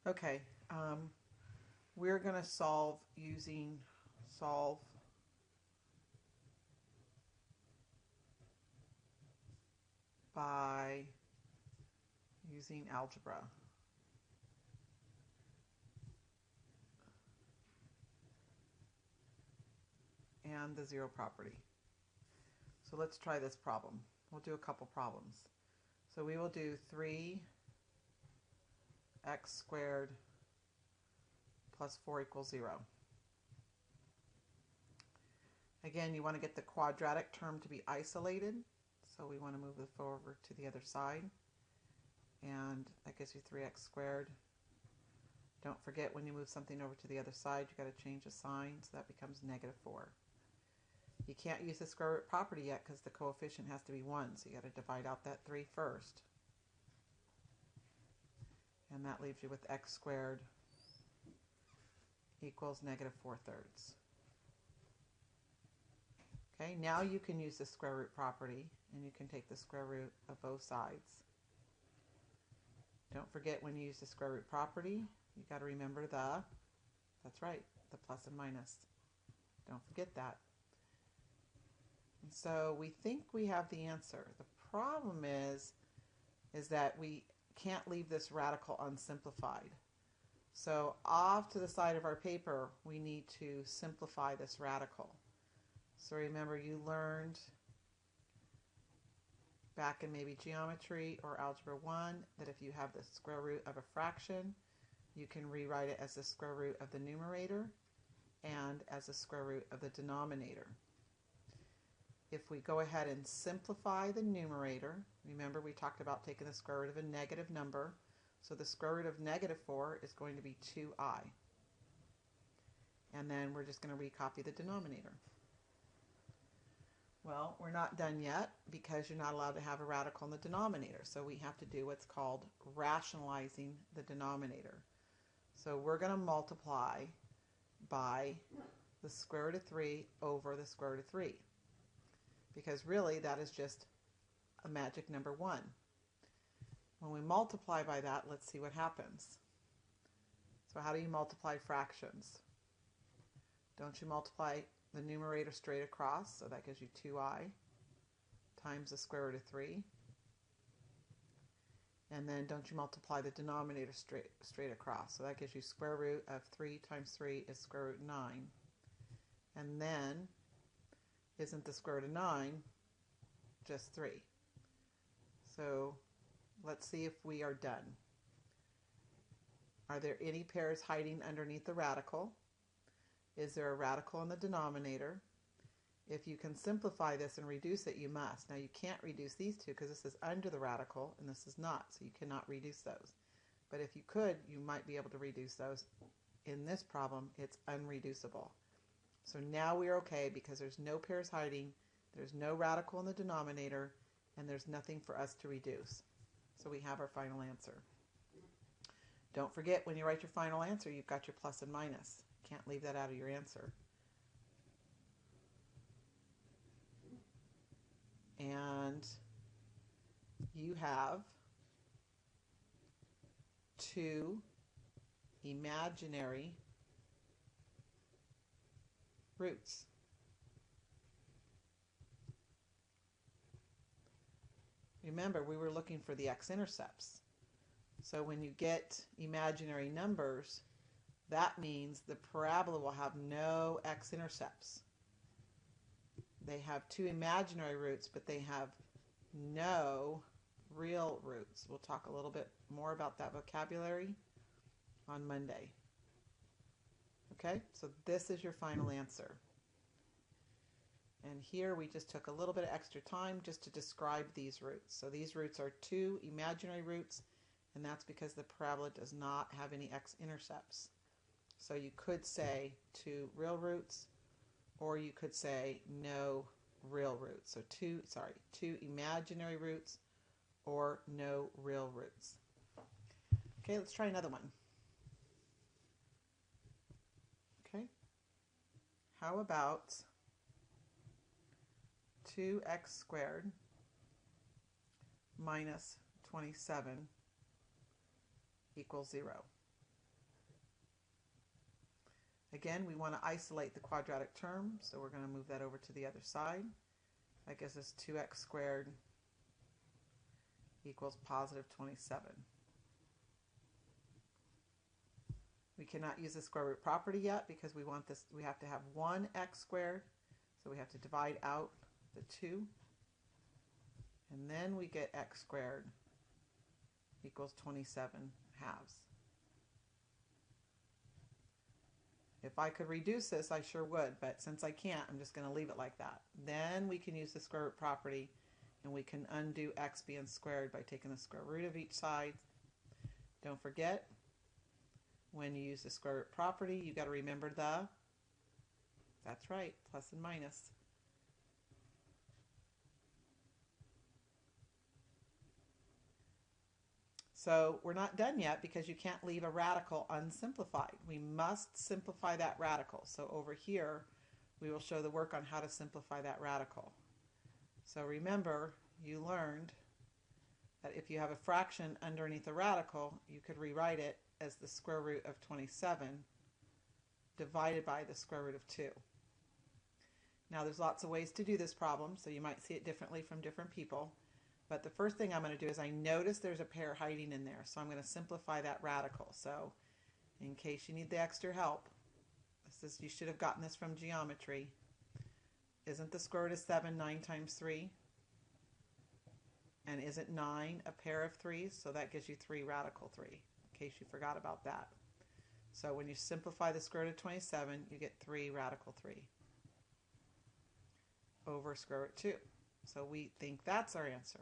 Okay, we're going to solve using solve by using algebra. And the zero property. So let's try this problem. We'll do a couple problems. So we will do 3x squared plus 4 equals 0. Again, you want to get the quadratic term to be isolated. So we want to move the 4 over to the other side. And that gives you 3x squared. Don't forget, when you move something over to the other side, you've got to change the sign, so that becomes negative 4. You can't use the square root property yet because the coefficient has to be 1, so you got to divide out that 3 first. And that leaves you with x squared equals negative 4/3. Okay, now you can use the square root property, and you can take the square root of both sides. Don't forget, when you use the square root property, you got to remember that's right, the plus and minus. Don't forget that. And so we think we have the answer. The problem is that we can't leave this radical unsimplified. So off to the side of our paper, we need to simplify this radical. So remember, you learned back in maybe geometry or algebra 1 that if you have the square root of a fraction, you can rewrite it as the square root of the numerator and as the square root of the denominator. If we go ahead and simplify the numerator, remember we talked about taking the square root of a negative number, so the square root of negative 4 is going to be 2i. And then we're just going to recopy the denominator. Well, we're not done yet because you're not allowed to have a radical in the denominator, so we have to do what's called rationalizing the denominator. So we're going to multiply by the square root of 3 over the square root of 3. Because really that is just a magic number 1. When we multiply by that, let's see what happens. So how do you multiply fractions? Don't you multiply the numerator straight across? So that gives you 2i times the square root of 3. And then don't you multiply the denominator straight across? So that gives you square root of 3 times 3 is square root 9. And then isn't the square root of 9 just 3? So let's see if we are done. Are there any pairs hiding underneath the radical? Is there a radical in the denominator? If you can simplify this and reduce it, you must. Now you can't reduce these two because this is under the radical and this is not, so you cannot reduce those. But if you could, you might be able to reduce those. In this problem, it's unreducible. So now we're okay because there's no pairs hiding, there's no radical in the denominator, and there's nothing for us to reduce. So we have our final answer. Don't forget, when you write your final answer, you've got your plus and minus. Can't leave that out of your answer. And you have 2 imaginary roots. Remember, we were looking for the x-intercepts. So when you get imaginary numbers, that means the parabola will have no x-intercepts. They have 2 imaginary roots, but they have no real roots. We'll talk a little bit more about that vocabulary on Monday. Okay, so this is your final answer. And here we just took a little bit of extra time just to describe these roots. So these roots are 2 imaginary roots, and that's because the parabola does not have any x-intercepts. So you could say 2 real roots, or you could say no real roots. So 2 imaginary roots or no real roots. Okay, let's try another one. Okay, how about 2x squared minus 27 equals 0? Again, we want to isolate the quadratic term, so we're going to move that over to the other side. That gives us 2x squared equals positive 27. We cannot use the square root property yet because we want this, we have to have 1x squared, so we have to divide out the 2, and then we get x squared equals 27 halves. If I could reduce this, I sure would, but since I can't, I'm just going to leave it like that. Then we can use the square root property, and we can undo x being squared by taking the square root of each side. Don't forget, when you use the square root property, you got to remember that's right, plus and minus. So we're not done yet because you can't leave a radical unsimplified. We must simplify that radical. So over here, we will show the work on how to simplify that radical. So remember, you learned that if you have a fraction underneath a radical, you could rewrite it as the square root of 27 divided by the square root of 2. Now there's lots of ways to do this problem, so you might see it differently from different people. But the first thing I'm going to do is I notice there's a pair hiding in there, so I'm going to simplify that radical. So in case you need the extra help, you should have gotten this from geometry. Isn't the square root of 7 9 times 3? And isn't 9 a pair of 3s? So that gives you 3 radical 3, in case you forgot about that. So when you simplify the square root of 27, you get 3 radical 3 over square root 2. So we think that's our answer.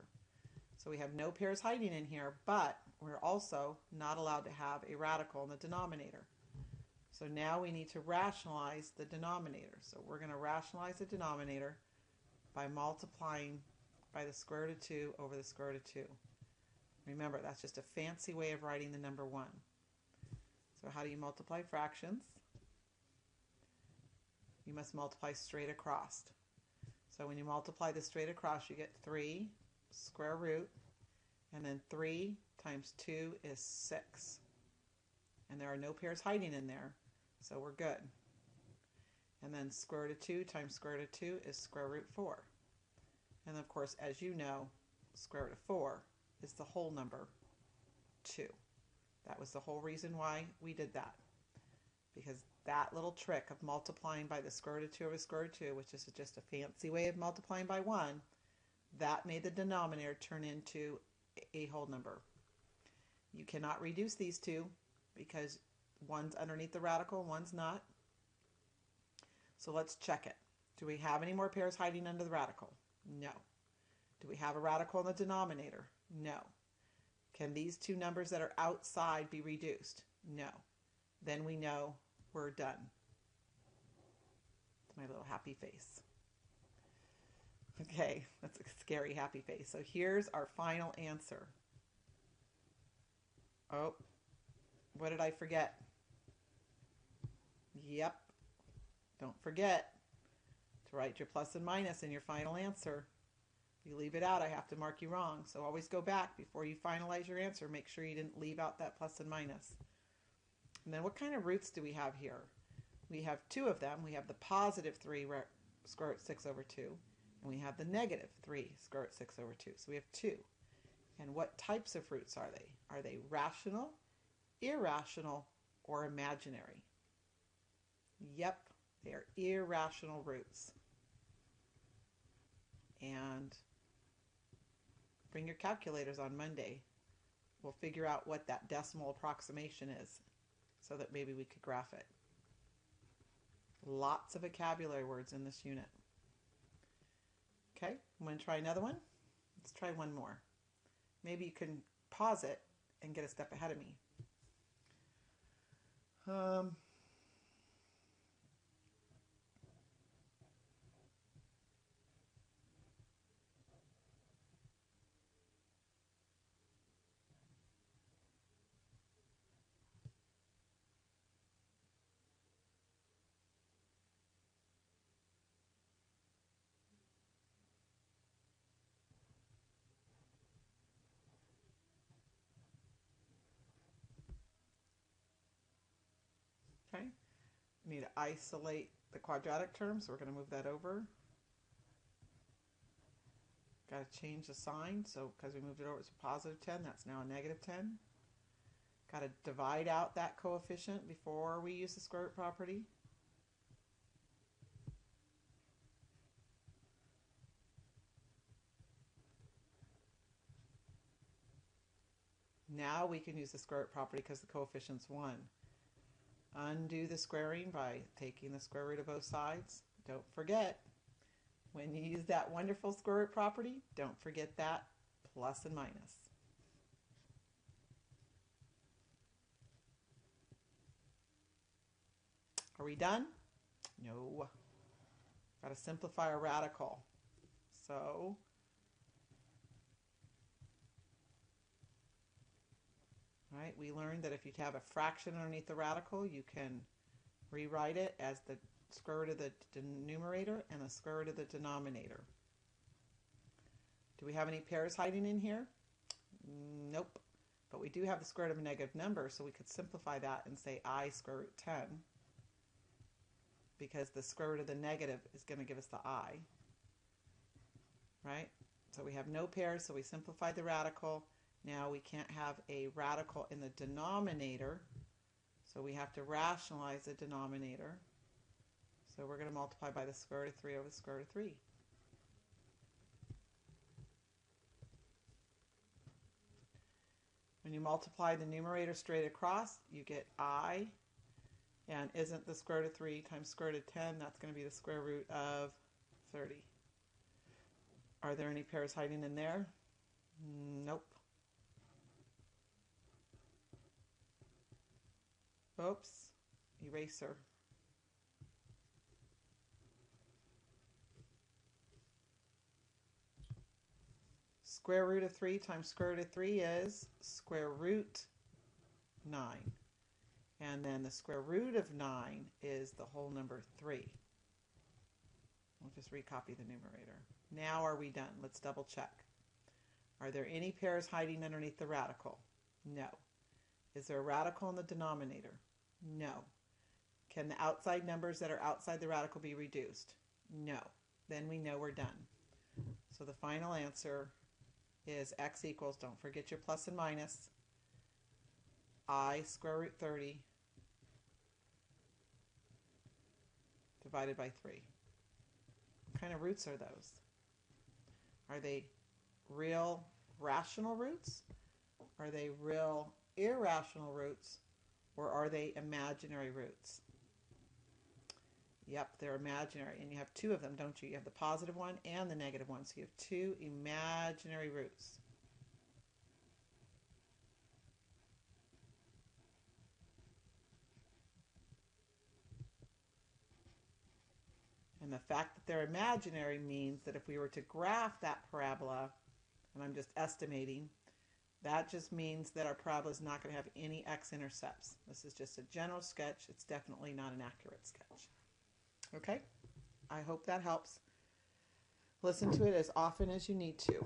So we have no pairs hiding in here, but we're also not allowed to have a radical in the denominator. So now we need to rationalize the denominator. So we're going to rationalize the denominator by multiplying by the square root of 2 over the square root of 2. Remember, that's just a fancy way of writing the number 1. So how do you multiply fractions? You must multiply straight across. So when you multiply this straight across, you get 3 square root, and then 3 times 2 is 6. And there are no pairs hiding in there, so we're good. And then square root of 2 times square root of 2 is square root 4. And of course, as you know, square root of 4 is the whole number 2. That was the whole reason why we did that. Because that little trick of multiplying by the square root of 2 over square root of 2, which is just a fancy way of multiplying by 1, that made the denominator turn into a whole number. You cannot reduce these two because one's underneath the radical and one's not. So let's check it. Do we have any more pairs hiding under the radical? No. Do we have a radical in the denominator? No. Can these two numbers that are outside be reduced? No. Then we know we're done. It's my little happy face. Okay, that's a scary happy face. So here's our final answer. Oh, what did I forget? Yep. Don't forget to write your plus and minus in your final answer. If you leave it out, I have to mark you wrong. So always go back before you finalize your answer. Make sure you didn't leave out that plus and minus. And then what kind of roots do we have here? We have two of them. We have the positive 3 square root 6 over 2. And we have the negative 3 square root 6 over 2. So we have 2. And what types of roots are they? Are they rational, irrational, or imaginary? Yep, they are irrational roots. And bring your calculators on Monday. We'll figure out what that decimal approximation is so that maybe we could graph it. Lots of vocabulary words in this unit. Okay, I'm going to try another one. Let's try one more. Maybe you can pause it and get a step ahead of me. We need to isolate the quadratic term, so we're going to move that over. Got to change the sign, so because we moved it over, it's a positive 10, that's now a negative 10. Got to divide out that coefficient before we use the square root property. Now we can use the square root property because the coefficient's 1. Undo the squaring by taking the square root of both sides. Don't forget, when you use that wonderful square root property, don't forget that plus and minus. Are we done? No. Got to simplify our radical. So, right, we learned that if you have a fraction underneath the radical, you can rewrite it as the square root of the numerator and the square root of the denominator. Do we have any pairs hiding in here? Nope. But we do have the square root of a negative number, so we could simplify that and say I square root 10, because the square root of the negative is going to give us the I. Right? So we have no pairs, so we simplify the radical. Now we can't have a radical in the denominator, so we have to rationalize the denominator. So we're going to multiply by the square root of 3 over the square root of 3. When you multiply the numerator straight across, you get I, and isn't the square root of 3 times square root of 10, that's going to be the square root of 30. Are there any pairs hiding in there? Nope. Oops, eraser. Square root of 3 times square root of 3 is square root 9. And then the square root of 9 is the whole number 3. We'll just recopy the numerator. Now are we done? Let's double check. Are there any pairs hiding underneath the radical? No. Is there a radical in the denominator? No. Can the outside numbers that are outside the radical be reduced? No. Then we know we're done. So the final answer is x equals, don't forget your plus and minus, I square root 30 divided by 3. What kind of roots are those? Are they real rational roots? Are they real irrational roots? Or are they imaginary roots? Yep, they're imaginary. And you have two of them, don't you? You have the positive one and the negative one. So you have two imaginary roots. And the fact that they're imaginary means that if we were to graph that parabola, and I'm just estimating, that just means that our parabola is not going to have any x-intercepts. This is just a general sketch. It's definitely not an accurate sketch. Okay? I hope that helps. Listen to it as often as you need to.